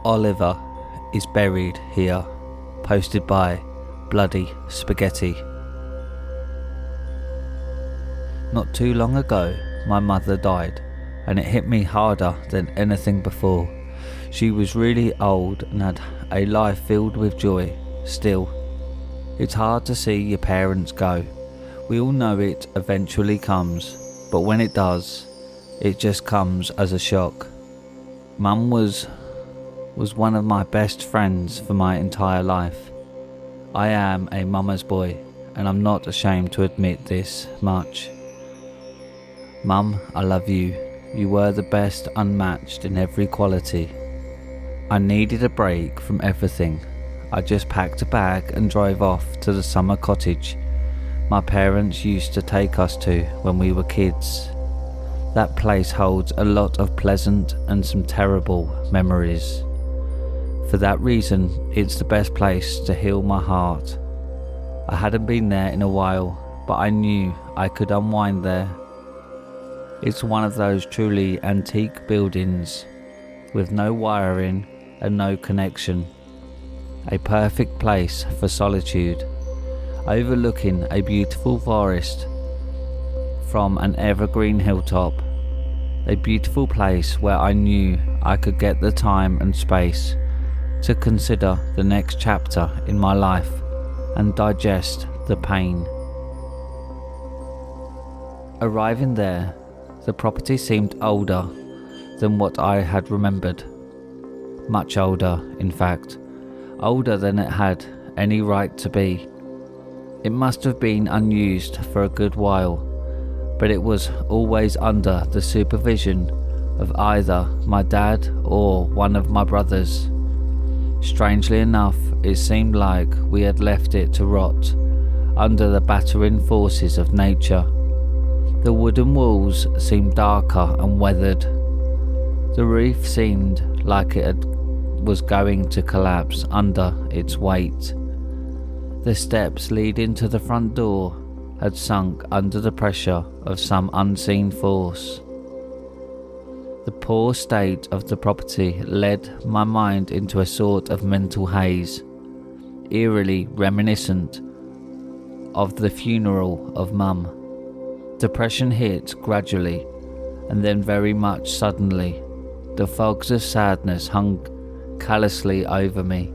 Oliver is buried here. Posted by Bloody Spaghetti. Not too long ago, my mother died, and it hit me harder than anything before. She was really old and had a life filled with joy. Still, it's hard to see your parents go. We all know it eventually comes, but when it does, it just comes as a shock. Mum was one of my best friends for my entire life. I am a mama's boy, and I'm not ashamed to admit this much. Mum, I love you. You were the best, unmatched in every quality. I needed a break from everything. I just packed a bag and drove off to the summer cottage my parents used to take us to when we were kids. That place holds a lot of pleasant and some terrible memories. For that reason, it's the best place to heal my heart. I hadn't been there in a while, but I knew I could unwind there. It's one of those truly antique buildings with no wiring and no connection. A perfect place for solitude, overlooking a beautiful forest from an evergreen hilltop. A beautiful place where I knew I could get the time and space to consider the next chapter in my life and digest the pain. Arriving there, the property seemed older than what I had remembered. Much older, in fact. Older than it had any right to be. It must have been unused for a good while, but it was always under the supervision of either my dad or one of my brothers. Strangely enough, it seemed like we had left it to rot under the battering forces of nature. The wooden walls seemed darker and weathered. The roof seemed like was going to collapse under its weight. The steps leading to the front door had sunk under the pressure of some unseen force. The poor state of the property led my mind into a sort of mental haze, eerily reminiscent of the funeral of Mum. Depression hit gradually, and then very much suddenly. The fogs of sadness hung callously over me.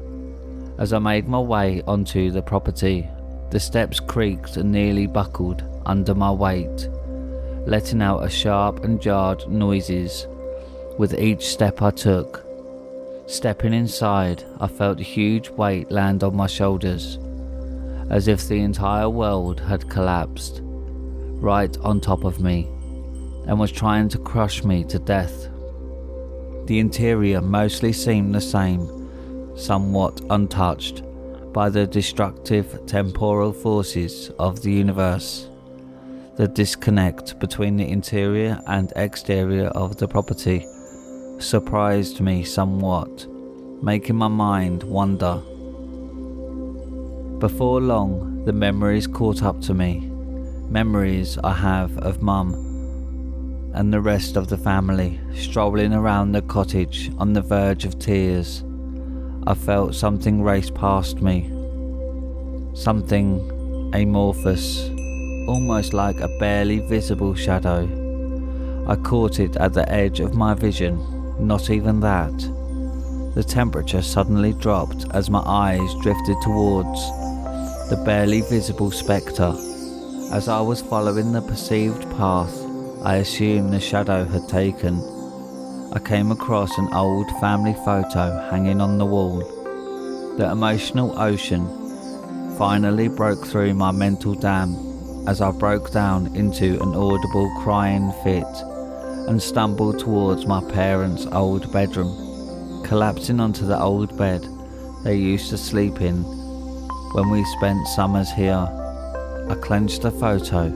As I made my way onto the property, the steps creaked and nearly buckled under my weight, letting out a sharp and jarred noises with each step I took. Stepping inside, I felt a huge weight land on my shoulders, as if the entire world had collapsed right on top of me and was trying to crush me to death. The interior mostly seemed the same, somewhat untouched by the destructive temporal forces of the universe. The disconnect between the interior and exterior of the property surprised me somewhat, making my mind wander. Before long, the memories caught up to me. Memories I have of Mum and the rest of the family strolling around the cottage on the verge of tears. I felt something race past me, something amorphous, almost like a barely visible shadow. I caught it at the edge of my vision, not even that. The temperature suddenly dropped as my eyes drifted towards the barely visible spectre. As I was following the perceived path I assumed the shadow had taken, I came across an old family photo hanging on the wall. The emotional ocean finally broke through my mental dam as I broke down into an audible crying fit and stumbled towards my parents' old bedroom, collapsing onto the old bed they used to sleep in when we spent summers here. I clenched the photo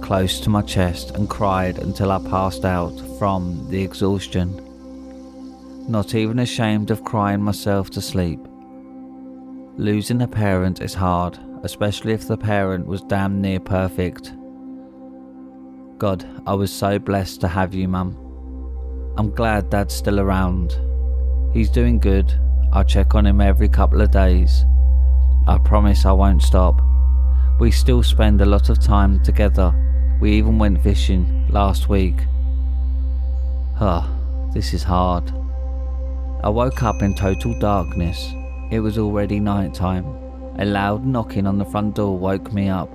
close to my chest and cried until I passed out from the exhaustion, not even ashamed of crying myself to sleep. Losing a parent is hard, especially if the parent was damn near perfect. God, I was so blessed to have you, Mum. I'm glad Dad's still around. He's doing good. I check on him every couple of days. I promise I won't stop. We still spend a lot of time together. We even went fishing last week. This is hard. I woke up in total darkness. It was already night time. A loud knocking on the front door woke me up.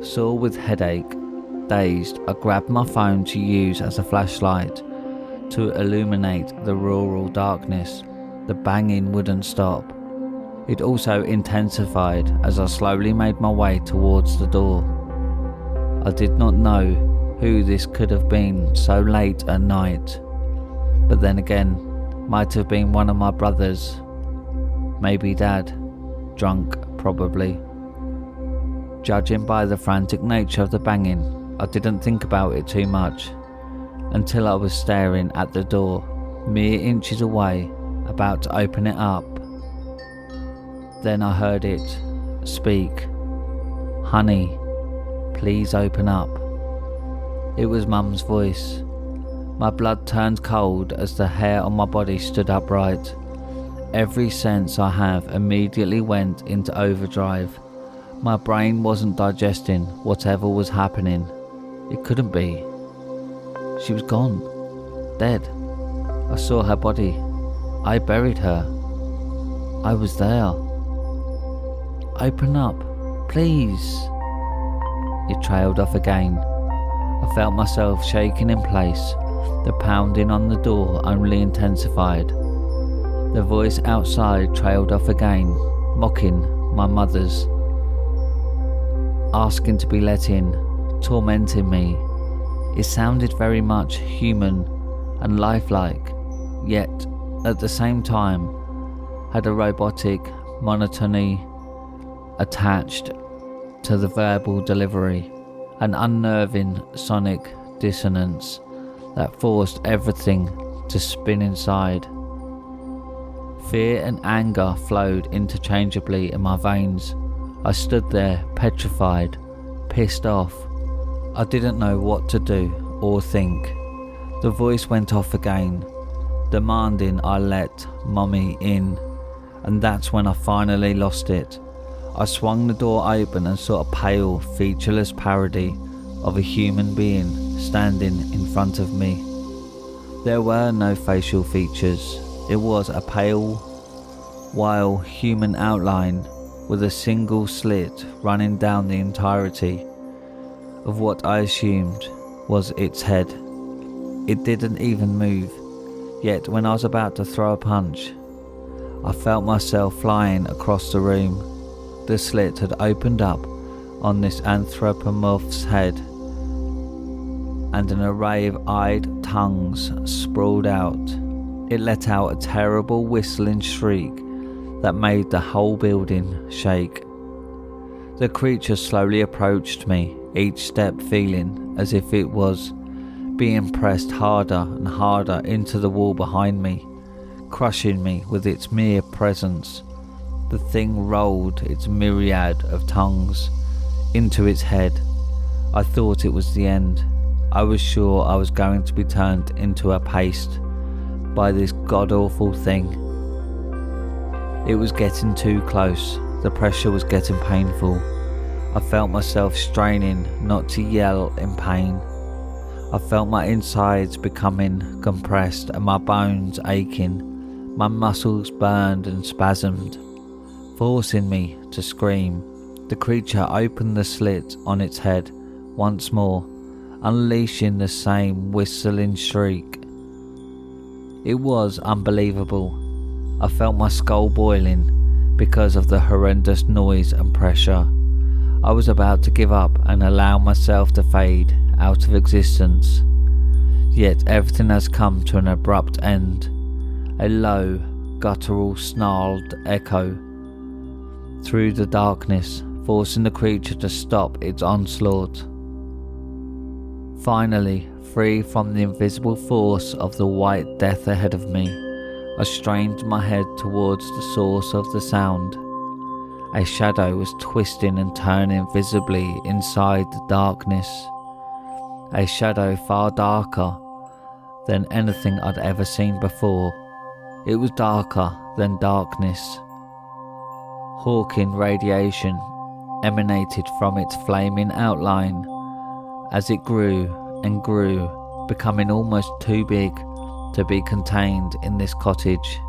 Sore with headache, dazed, I grabbed my phone to use as a flashlight to illuminate the rural darkness. The banging wouldn't stop. It also intensified as I slowly made my way towards the door. I did not know who this could have been so late at night, but then again, might have been one of my brothers. Maybe Dad. Drunk, probably. Judging by the frantic nature of the banging, I didn't think about it too much until I was staring at the door, mere inches away, about to open it up. Then I heard it speak. "Honey, please open up." It was Mum's voice. My blood turned cold as the hair on my body stood upright. Every sense I have immediately went into overdrive. My brain wasn't digesting whatever was happening. It couldn't be. She was gone. Dead. I saw her body. I buried her. I was there. "Open up, please." It trailed off again. I felt myself shaking in place. The pounding on the door only intensified. The voice outside trailed off again, mocking my mother's, asking to be let in, tormenting me. It sounded very much human and lifelike, yet at the same time had a robotic monotony attached to the verbal delivery, an unnerving sonic dissonance that forced everything to spin inside. Fear and anger flowed interchangeably in my veins. I stood there, petrified, pissed off. I didn't know what to do or think. The voice went off again, demanding I let Mummy in, and that's when I finally lost it. I swung the door open and saw a pale, featureless parody of a human being standing in front of me. There were no facial features. It was a pale, wild human outline with a single slit running down the entirety of what I assumed was its head. It didn't even move, yet when I was about to throw a punch, I felt myself flying across the room. The slit had opened up on this anthropomorph's head, and an array of eyed tongues sprawled out. It let out a terrible whistling shriek that made the whole building shake. The creature slowly approached me, each step feeling as if it was being pressed harder and harder into the wall behind me, crushing me with its mere presence. The thing rolled its myriad of tongues into its head. I thought it was the end. I was sure I was going to be turned into a paste by this god-awful thing. It was getting too close. The pressure was getting painful. I felt myself straining not to yell in pain. I felt my insides becoming compressed and my bones aching. My muscles burned and spasmed, forcing me to scream. The creature opened the slit on its head once more, unleashing the same whistling shriek. It was unbelievable. I felt my skull boiling because of the horrendous noise and pressure. I was about to give up and allow myself to fade out of existence. Yet everything has come to an abrupt end. A low, guttural, snarled echo through the darkness, forcing the creature to stop its onslaught. Finally, free from the invisible force of the white death ahead of me, I strained my head towards the source of the sound. A shadow was twisting and turning visibly inside the darkness. A shadow far darker than anything I'd ever seen before. It was darker than darkness. Hawking radiation emanated from its flaming outline as it grew and grew, becoming almost too big to be contained in this cottage.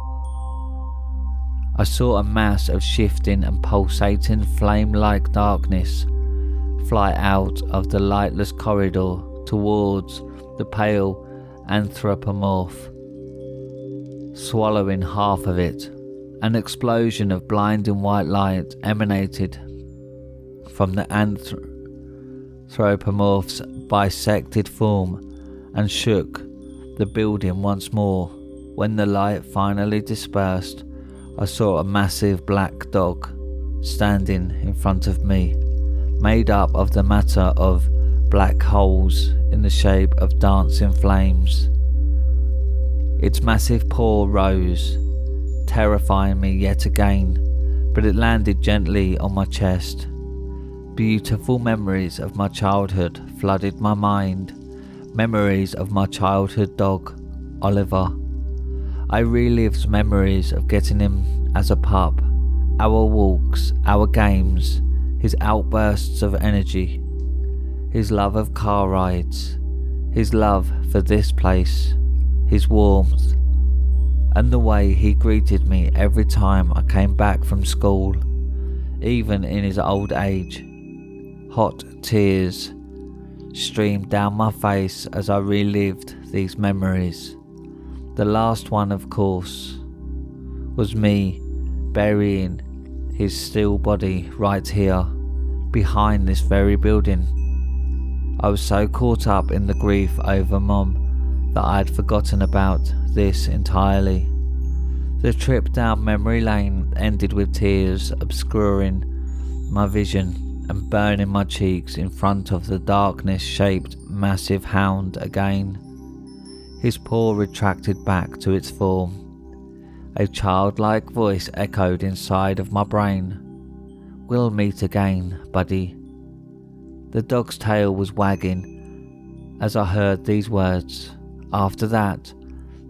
I saw a mass of shifting and pulsating flame-like darkness fly out of the lightless corridor towards the pale anthropomorph, swallowing half of it. An explosion of blinding white light emanated from the anthropomorph's bisected form and shook the building once more. When the light finally dispersed, I saw a massive black dog standing in front of me, made up of the matter of black holes in the shape of dancing flames. Its massive paw rose, terrifying me yet again, but it landed gently on my chest. Beautiful memories of my childhood flooded my mind, memories of my childhood dog, Oliver. I relived memories of getting him as a pup, our walks, our games, his outbursts of energy, his love of car rides, his love for this place, his warmth, and the way he greeted me every time I came back from school, even in his old age. Hot tears streamed down my face as I relived these memories. The last one, of course, was me burying his still body right here, behind this very building. I was so caught up in the grief over Mom that I had forgotten about this entirely. The trip down memory lane ended with tears obscuring my vision and burning my cheeks in front of the darkness-shaped massive hound again. His paw retracted back to its form. A childlike voice echoed inside of my brain. "We'll meet again, buddy." The dog's tail was wagging as I heard these words. After that,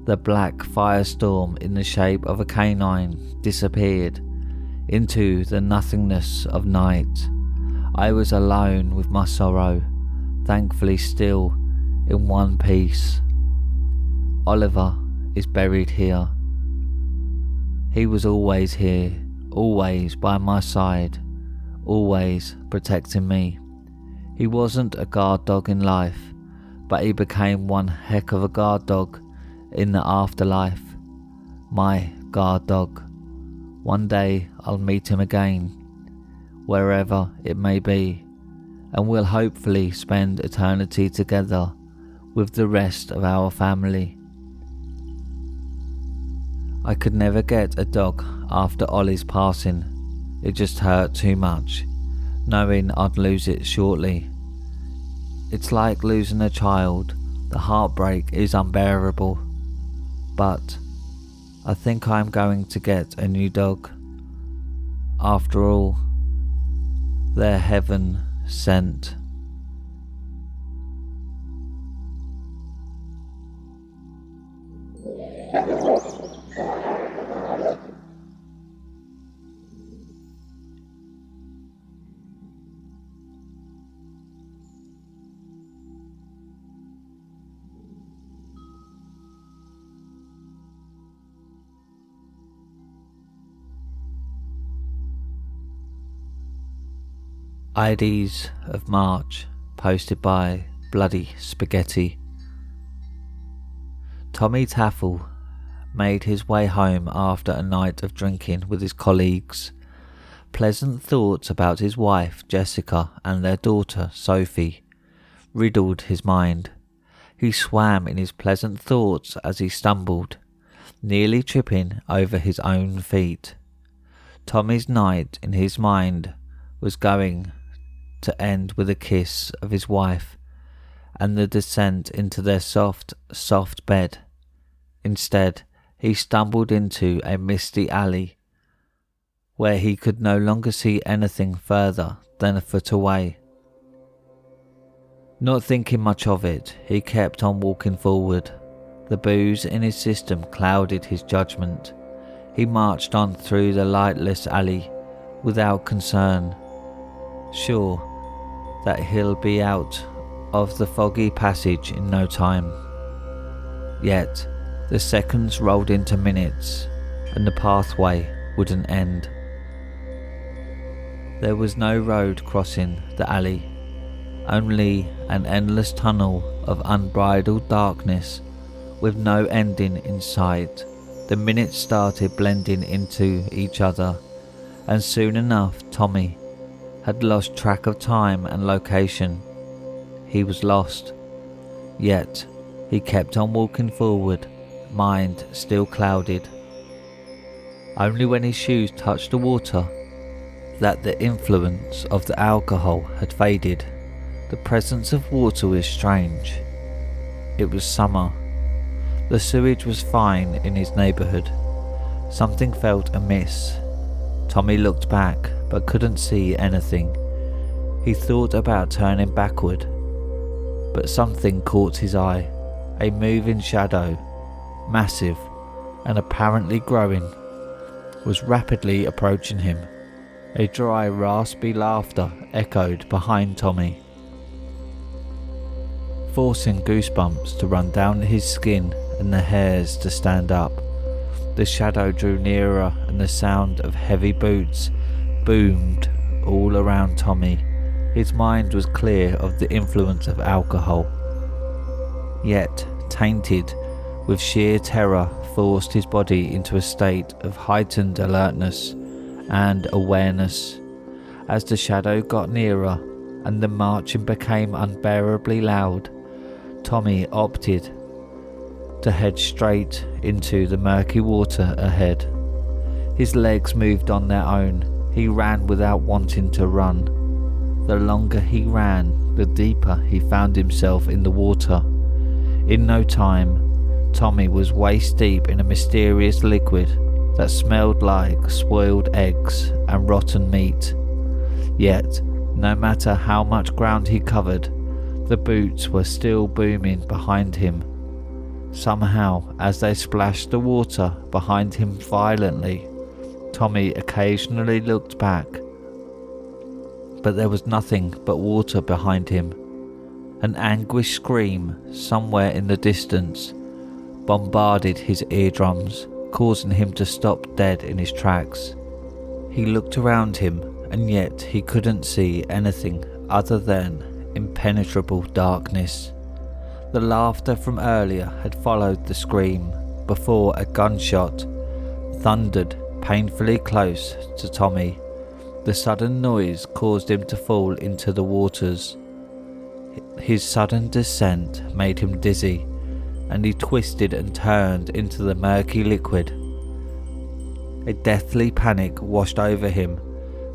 the black firestorm in the shape of a canine disappeared into the nothingness of night. I was alone with my sorrow, thankfully still in one piece. Oliver is buried here. He was always here, always by my side, always protecting me. He wasn't a guard dog in life, but he became one heck of a guard dog in the afterlife. My guard dog. One day I'll meet him again, wherever it may be, and we'll hopefully spend eternity together with the rest of our family. I could never get a dog after Ollie's passing. It just hurt too much, knowing I'd lose it shortly. It's like losing a child. The heartbreak is unbearable. But I think I'm going to get a new dog. After all, they're heaven sent. Ides of March, posted by Bloody Spaghetti. Tommy Taffel made his way home after a night of drinking with his colleagues. Pleasant thoughts about his wife Jessica and their daughter Sophie riddled his mind. He swam in his pleasant thoughts as he stumbled, nearly tripping over his own feet. Tommy's night in his mind was going to end with a kiss of his wife and the descent into their soft, soft bed. Instead, he stumbled into a misty alley where he could no longer see anything further than a foot away. Not thinking much of it, he kept on walking forward. The booze in his system clouded his judgment. He marched on through the lightless alley without concern, sure that he'll be out of the foggy passage in no time. Yet the seconds rolled into minutes, and the pathway wouldn't end. There was no road crossing the alley, only an endless tunnel of unbridled darkness with no ending in sight. The minutes started blending into each other, and soon enough Tommy had lost track of time and location. He was lost, yet he kept on walking forward, mind still clouded. Only when his shoes touched the water that the influence of the alcohol had faded. The presence of water was strange. It was summer. The sewage was fine in his neighbourhood. Something felt amiss. Tommy looked back but couldn't see anything. He thought about turning backward, but something caught his eye. A moving shadow, massive and apparently growing, was rapidly approaching him. A dry, raspy laughter echoed behind Tommy, forcing goosebumps to run down his skin and the hairs to stand up. The shadow drew nearer and the sound of heavy boots boomed all around Tommy. His mind was clear of the influence of alcohol, yet tainted with sheer terror forced his body into a state of heightened alertness and awareness. As the shadow got nearer and the marching became unbearably loud, Tommy opted to head straight into the murky water ahead. His legs moved on their own. He ran without wanting to run. The longer he ran, the deeper he found himself in the water. In no time, Tommy was waist deep in a mysterious liquid that smelled like spoiled eggs and rotten meat. Yet, no matter how much ground he covered, the boots were still booming behind him. Somehow, as they splashed the water behind him violently, Tommy occasionally looked back, but there was nothing but water behind him. An anguished scream somewhere in the distance bombarded his eardrums, causing him to stop dead in his tracks. He looked around him, and yet he couldn't see anything other than impenetrable darkness. The laughter from earlier had followed the scream before a gunshot thundered painfully close to Tommy. The sudden noise caused him to fall into the waters. His sudden descent made him dizzy, and he twisted and turned into the murky liquid. A deathly panic washed over him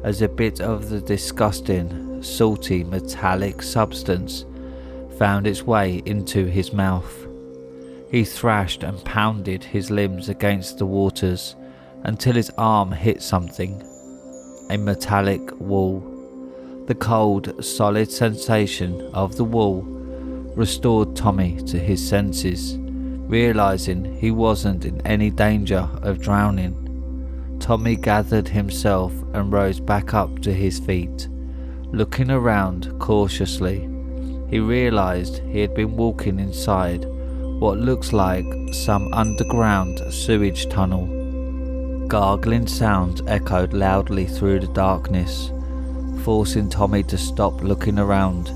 as a bit of the disgusting, salty, metallic substance found its way into his mouth. He thrashed and pounded his limbs against the waters until his arm hit something, a metallic wall. The cold, solid sensation of the wall restored Tommy to his senses. Realizing he wasn't in any danger of drowning, Tommy gathered himself and rose back up to his feet. Looking around cautiously, he realized he had been walking inside what looks like some underground sewage tunnel. Gargling sounds echoed loudly through the darkness, forcing Tommy to stop looking around.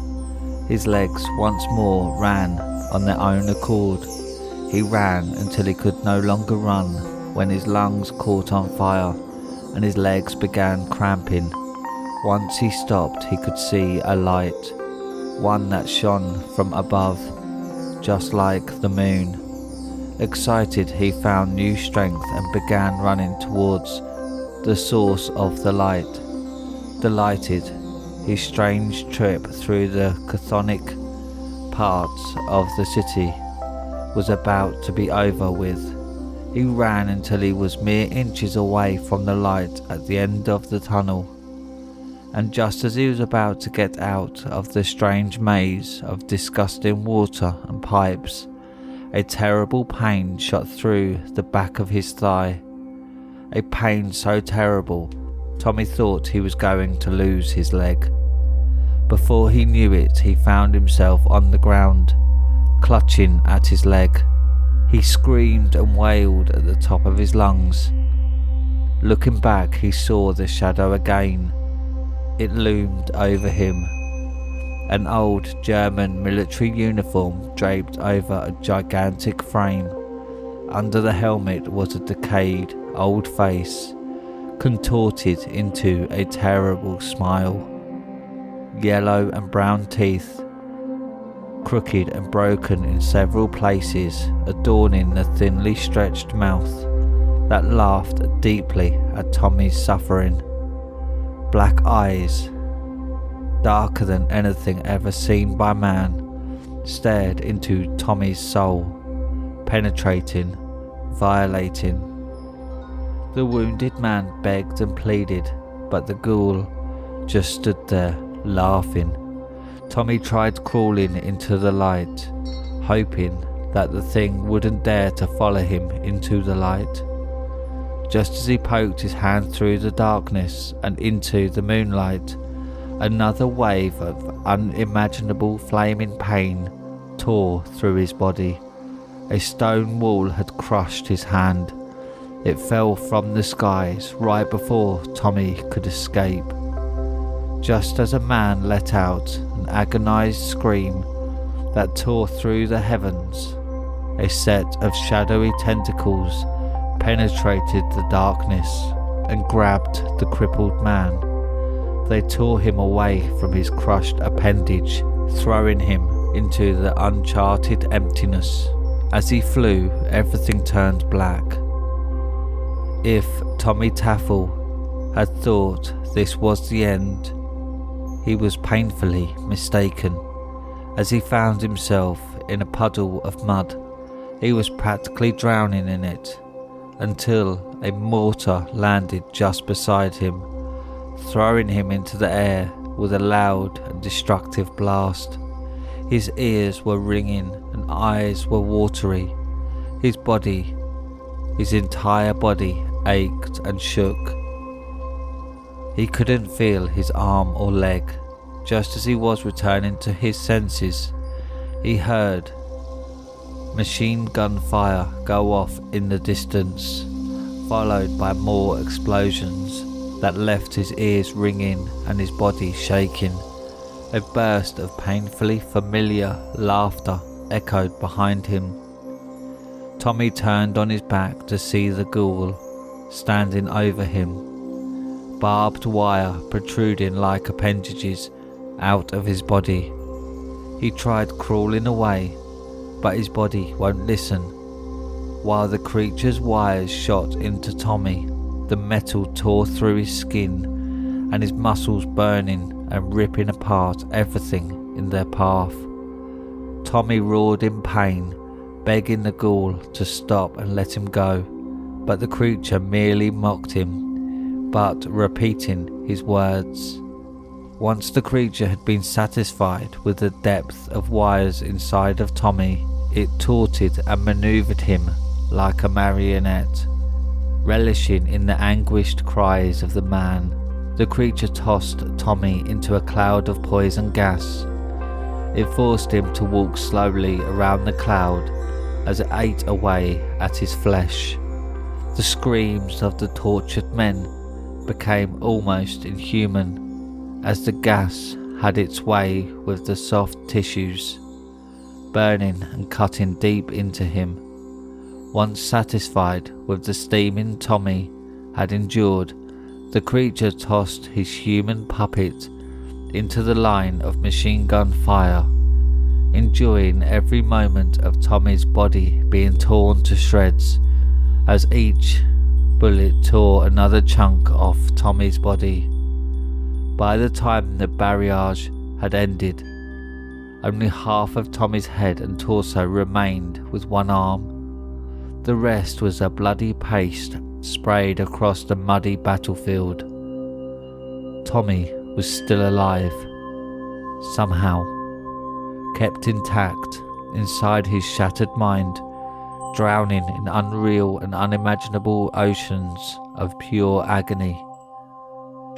His legs once more ran on their own accord. He ran until he could no longer run when his lungs caught on fire and his legs began cramping. Once he stopped, he could see a light, one that shone from above, just like the moon. Excited, he found new strength and began running towards the source of the light. Delighted, his strange trip through the chthonic parts of the city was about to be over with. He ran until he was mere inches away from the light at the end of the tunnel, and just as he was about to get out of the strange maze of disgusting water and pipes, A terrible pain shot through the back of his thigh. A pain so terrible, Tommy thought he was going to lose his leg. Before he knew it, he found himself on the ground, clutching at his leg. He screamed and wailed at the top of his lungs. Looking back, he saw the shadow again. It loomed over him. An old German military uniform draped over a gigantic frame. Under the helmet was a decayed old face, contorted into a terrible smile. Yellow and brown teeth, crooked and broken in several places, adorning the thinly stretched mouth that laughed deeply at Tommy's suffering. Black eyes, darker than anything ever seen by man, stared into Tommy's soul, penetrating, violating. The wounded man begged and pleaded, but the ghoul just stood there, laughing. Tommy tried crawling into the light, hoping that the thing wouldn't dare to follow him into the light. Just as he poked his hand through the darkness and into the moonlight, another wave of unimaginable flaming pain tore through his body. A stone wall had crushed his hand. It fell from the skies right before Tommy could escape. Just as a man let out an agonized scream that tore through the heavens, a set of shadowy tentacles penetrated the darkness and grabbed the crippled man. They tore him away from his crushed appendage, throwing him into the uncharted emptiness. As he flew, everything turned black. If Tommy Taffel had thought this was the end, he was painfully mistaken. As he found himself in a puddle of mud, he was practically drowning in it, until a mortar landed just beside him, throwing him into the air with a loud and destructive blast. His ears were ringing and eyes were watery. His entire body ached and shook. He couldn't feel his arm or leg. Just as he was returning to his senses, he heard machine gun fire go off in the distance, followed by more explosions that left his ears ringing and his body shaking. A burst of painfully familiar laughter echoed behind him. Tommy turned on his back to see the ghoul standing over him, barbed wire protruding like appendages out of his body. He tried crawling away, but his body won't listen. While the creature's wires shot into Tommy, the metal tore through his skin and his muscles burning and ripping apart everything in their path. Tommy roared in pain, begging the ghoul to stop and let him go, but the creature merely mocked him, but repeating his words. Once the creature had been satisfied with the depth of wires inside of Tommy, it tortured and maneuvered him like a marionette. Relishing in the anguished cries of the man, the creature tossed Tommy into a cloud of poison gas. It forced him to walk slowly around the cloud as it ate away at his flesh. The screams of the tortured men became almost inhuman as the gas had its way with the soft tissues, burning and cutting deep into him. Once satisfied with the steaming Tommy had endured, the creature tossed his human puppet into the line of machine gun fire, enjoying every moment of Tommy's body being torn to shreds as each bullet tore another chunk off Tommy's body. By the time the barrage had ended, only half of Tommy's head and torso remained with one arm. The rest was a bloody paste sprayed across the muddy battlefield. Tommy was still alive, somehow, kept intact inside his shattered mind, drowning in unreal and unimaginable oceans of pure agony.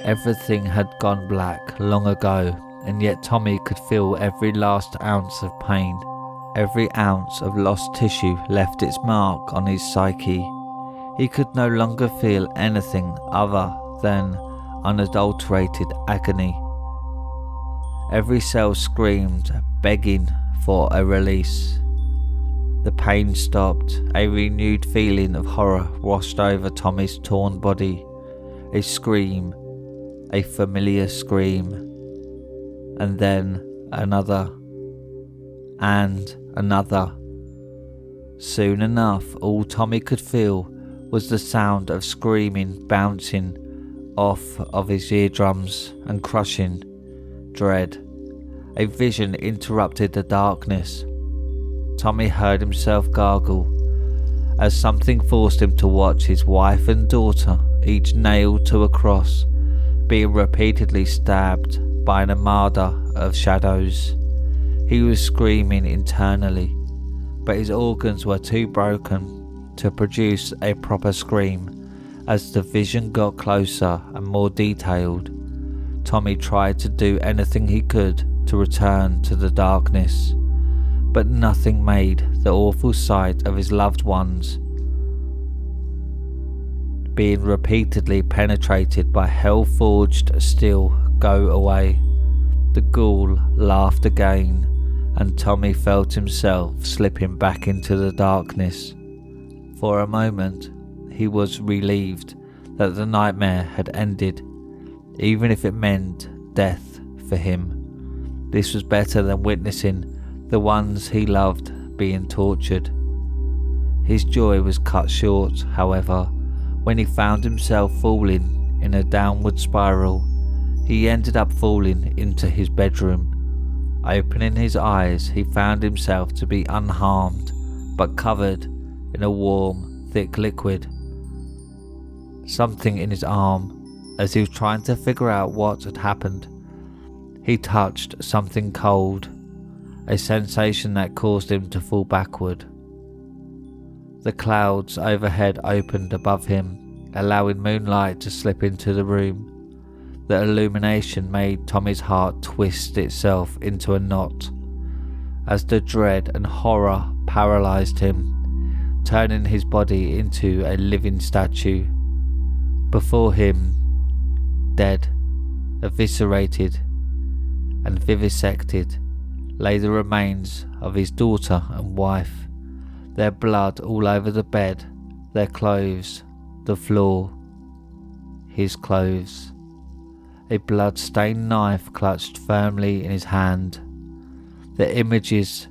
Everything had gone black long ago, and yet Tommy could feel every last ounce of pain. Every ounce of lost tissue left its mark on his psyche. He could no longer feel anything other than unadulterated agony. Every cell screamed, begging for a release. The pain stopped. A renewed feeling of horror washed over Tommy's torn body. A scream, a familiar scream, and then another, and another. Soon enough, all Tommy could feel was the sound of screaming bouncing off of his eardrums and crushing dread. A vision interrupted the darkness. Tommy heard himself gargle as something forced him to watch his wife and daughter, each nailed to a cross, being repeatedly stabbed by an armada of shadows. He was screaming internally, but his organs were too broken to produce a proper scream. As the vision got closer and more detailed, Tommy tried to do anything he could to return to the darkness, but nothing made the awful sight of his loved ones being repeatedly penetrated by hell-forged steel go away. The ghoul laughed again, and Tommy felt himself slipping back into the darkness. For a moment, he was relieved that the nightmare had ended, even if it meant death for him. This was better than witnessing the ones he loved being tortured. His joy was cut short, however, when he found himself falling in a downward spiral. He ended up falling into his bedroom. Opening his eyes, he found himself to be unharmed, but covered in a warm, thick liquid. Something in his arm, as he was trying to figure out what had happened. He touched something cold, a sensation that caused him to fall backward. The clouds overhead opened above him, allowing moonlight to slip into the room. The illumination made Tommy's heart twist itself into a knot, as the dread and horror paralysed him, turning his body into a living statue. Before him, dead, eviscerated and vivisected, lay the remains of his daughter and wife, their blood all over the bed, their clothes, the floor, his clothes. A blood-stained knife clutched firmly in his hand. The images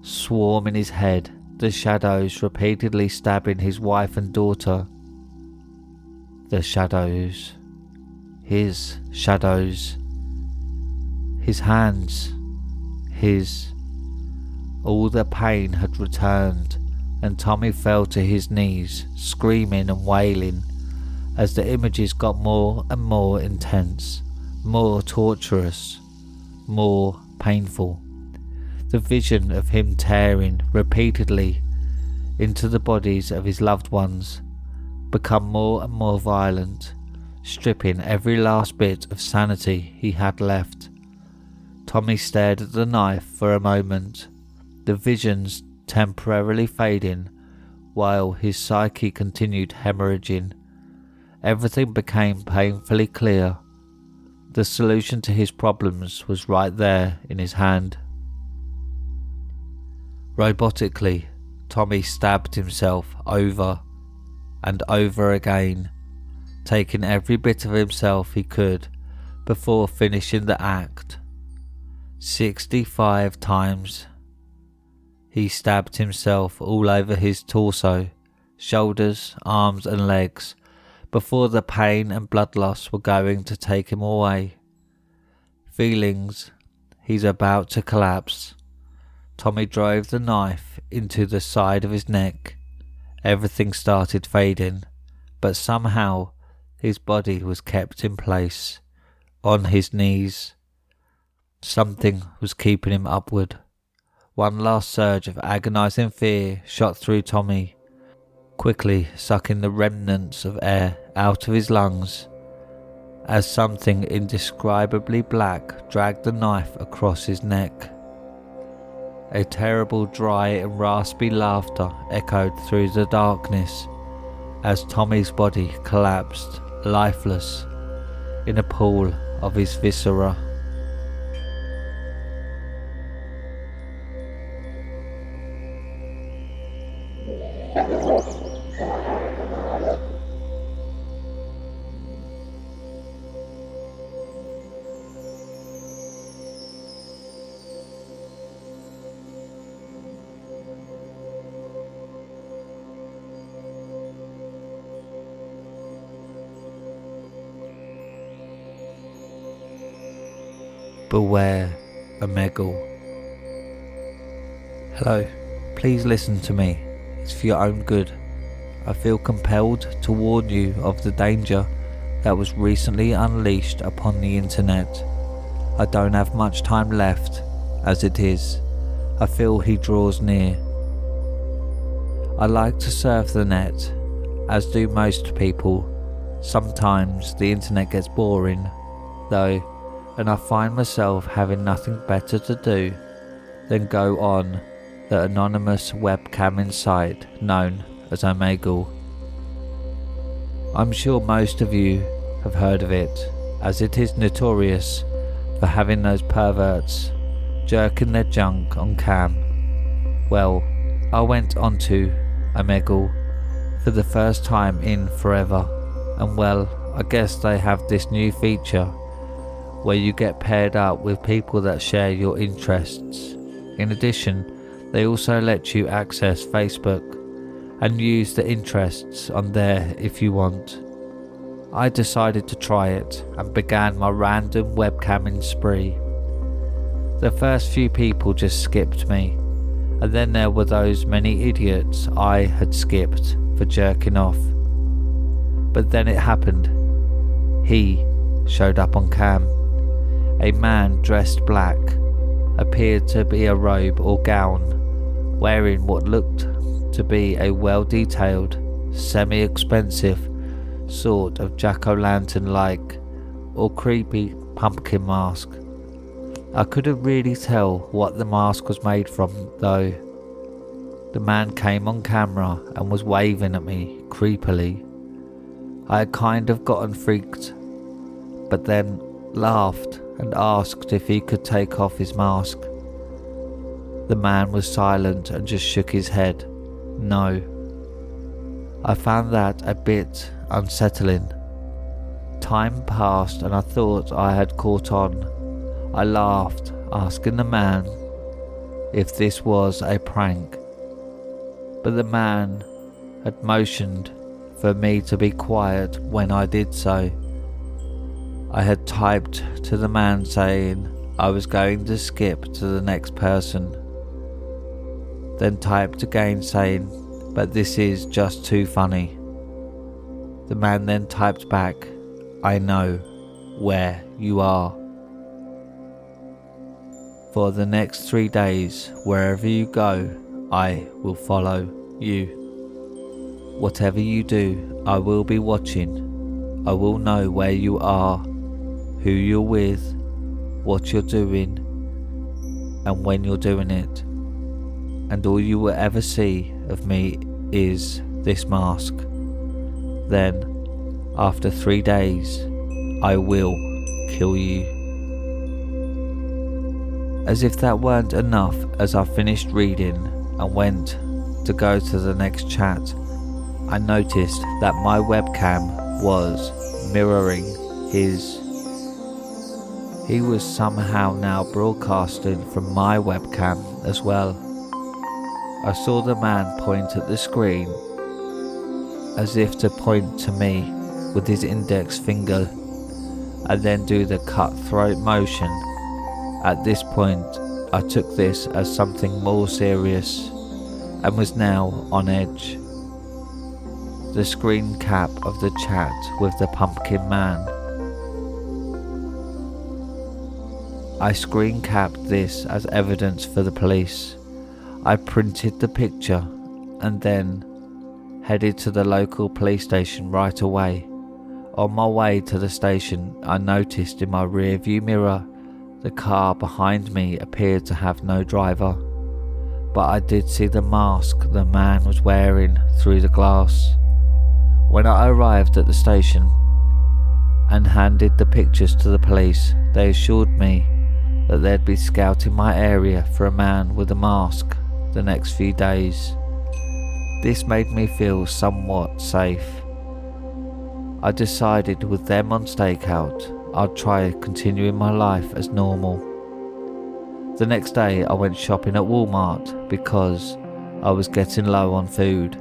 swarm in his head, the shadows repeatedly stabbing his wife and daughter. The shadows. His shadows. His hands. His. All the pain had returned, and Tommy fell to his knees, screaming and wailing, as the images got more and more intense, more torturous, more painful. The vision of him tearing repeatedly into the bodies of his loved ones become more and more violent, stripping every last bit of sanity he had left. Tommy stared at the knife for a moment, the visions temporarily fading while his psyche continued hemorrhaging. Everything became painfully clear. The solution to his problems was right there in his hand. Robotically, Tommy stabbed himself over and over again, taking every bit of himself he could before finishing the act. 65 times. He stabbed himself all over his torso, shoulders, arms and legs, before the pain and blood loss were going to take him away. Feelings he's about to collapse. Tommy drove the knife into the side of his neck. Everything started fading, but somehow his body was kept in place, on his knees. Something was keeping him upward. One last surge of agonizing fear shot through Tommy, quickly sucking the remnants of air out of his lungs as something indescribably black dragged the knife across his neck. A terrible dry and raspy laughter echoed through the darkness as Tommy's body collapsed, lifeless, in a pool of his viscera. Beware, Omegle. Hello, please listen to me. It's for your own good. I feel compelled to warn you of the danger that was recently unleashed upon the internet. I don't have much time left, as it is. I feel he draws near. I like to surf the net, as do most people. Sometimes the internet gets boring, though, and I find myself having nothing better to do than go on the anonymous webcamming site known as Omegle. I'm sure most of you have heard of it, as it is notorious for having those perverts jerking their junk on cam. Well, I went onto Omegle for the first time in forever, and well, I guess they have this new feature where you get paired up with people that share your interests. In addition, they also let you access Facebook and use the interests on there if you want. I decided to try it and began my random webcamming spree. The first few people just skipped me, and then there were those many idiots I had skipped for jerking off. But then it happened. He showed up on cam. A man dressed black, appeared to be a robe or gown, wearing what looked to be a well-detailed, semi-expensive sort of jack-o'-lantern-like or creepy pumpkin mask. I couldn't really tell what the mask was made from though. The man came on camera and was waving at me creepily. I had kind of gotten freaked, but then laughed and asked if he could take off his mask. The man was silent and just shook his head. No. I found that a bit unsettling. Time passed and I thought I had caught on. I laughed, asking the man if this was a prank, but the man had motioned for me to be quiet when I did so. I had typed to the man saying I was going to skip to the next person, then typed again saying, but this is just too funny. The man then typed back, I know where you are. For the next 3 days, wherever you go, I will follow you. Whatever you do, I will be watching. I will know where you are, who you're with, what you're doing, and when you're doing it. And all you will ever see of me is this mask. Then, after 3 days, I will kill you. As if that weren't enough, as I finished reading and went to go to the next chat, I noticed that my webcam was mirroring his. He was somehow now broadcasting from my webcam as well. I saw the man point at the screen as if to point to me with his index finger and then do the cutthroat motion. At this point, I took this as something more serious and was now on edge. The screen cap of the chat with the pumpkin man. I screen capped this as evidence for the police. I printed the picture and then headed to the local police station right away. On my way to the station, I noticed in my rear view mirror the car behind me appeared to have no driver, but I did see the mask the man was wearing through the glass. When I arrived at the station and handed the pictures to the police, they assured me that they'd be scouting my area for a man with a mask the next few days. This made me feel somewhat safe. I decided with them on stakeout, I'd try continuing my life as normal. The next day I went shopping at Walmart because I was getting low on food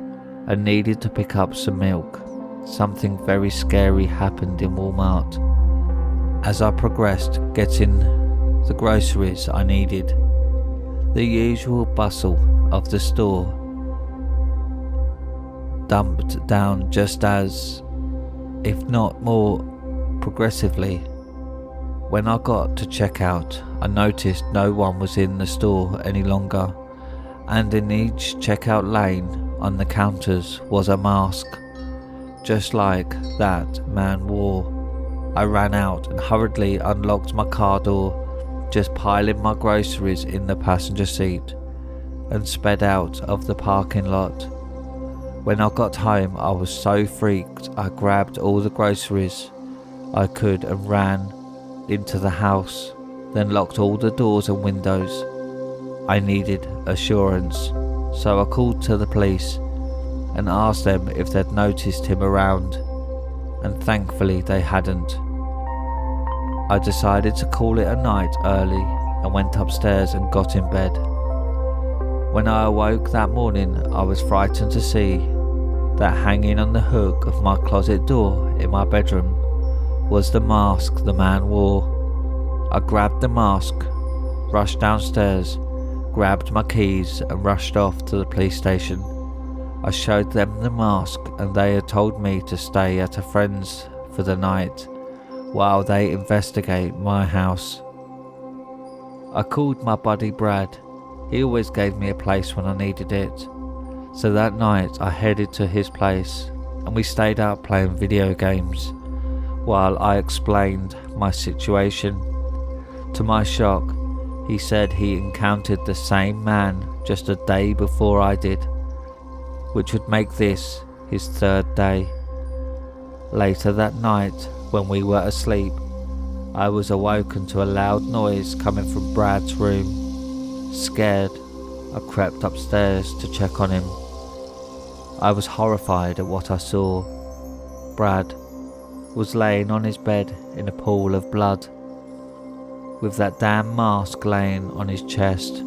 and needed to pick up some milk. Something very scary happened in Walmart. As I progressed getting the groceries I needed, the usual bustle of the store dumped down just as, if not more progressively. When I got to checkout, I noticed no one was in the store any longer, and in each checkout lane on the counters was a mask, just like that man wore. I ran out and hurriedly unlocked my car door, just piling my groceries in the passenger seat, and sped out of the parking lot. When I got home, I was so freaked I grabbed all the groceries I could and ran into the house, then locked all the doors and windows. I needed assurance, so I called to the police and asked them if they'd noticed him around, and thankfully they hadn't. I decided to call it a night early and went upstairs and got in bed. When I awoke that morning, I was frightened to see that hanging on the hook of my closet door in my bedroom was the mask the man wore. I grabbed the mask, rushed downstairs, grabbed my keys and rushed off to the police station. I showed them the mask and they had told me to stay at a friend's for the night while they investigate my house. I called my buddy Brad. He always gave me a place when I needed it. So that night I headed to his place and we stayed out playing video games while I explained my situation. To my shock, he said he encountered the same man just a day before I did, which would make this his third day. Later that night, when we were asleep, I was awoken to a loud noise coming from Brad's room. Scared, I crept upstairs to check on him. I was horrified at what I saw. Brad was laying on his bed in a pool of blood, with that damn mask laying on his chest.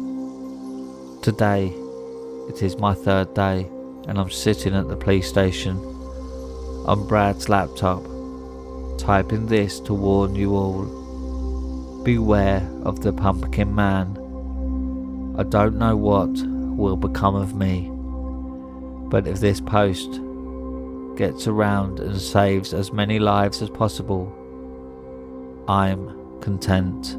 Today, it is my third day, and I'm sitting at the police station on Brad's laptop, typing this to warn you all. Beware of the pumpkin man. I don't know what will become of me, but if this post gets around and saves as many lives as possible, I'm content.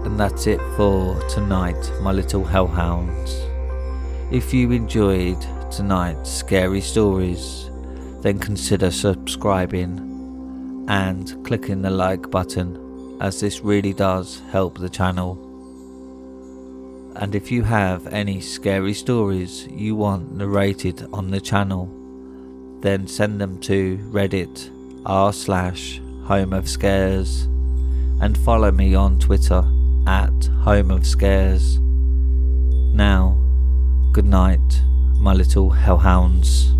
And that's it for tonight, my little hellhounds. If you enjoyed tonight's scary stories, then consider subscribing and clicking the like button, as this really does help the channel. And if you have any scary stories you want narrated on the channel, then send them to Reddit r/homeofscares and follow me on Twitter at homeofscares. Now, good night, my little hellhounds.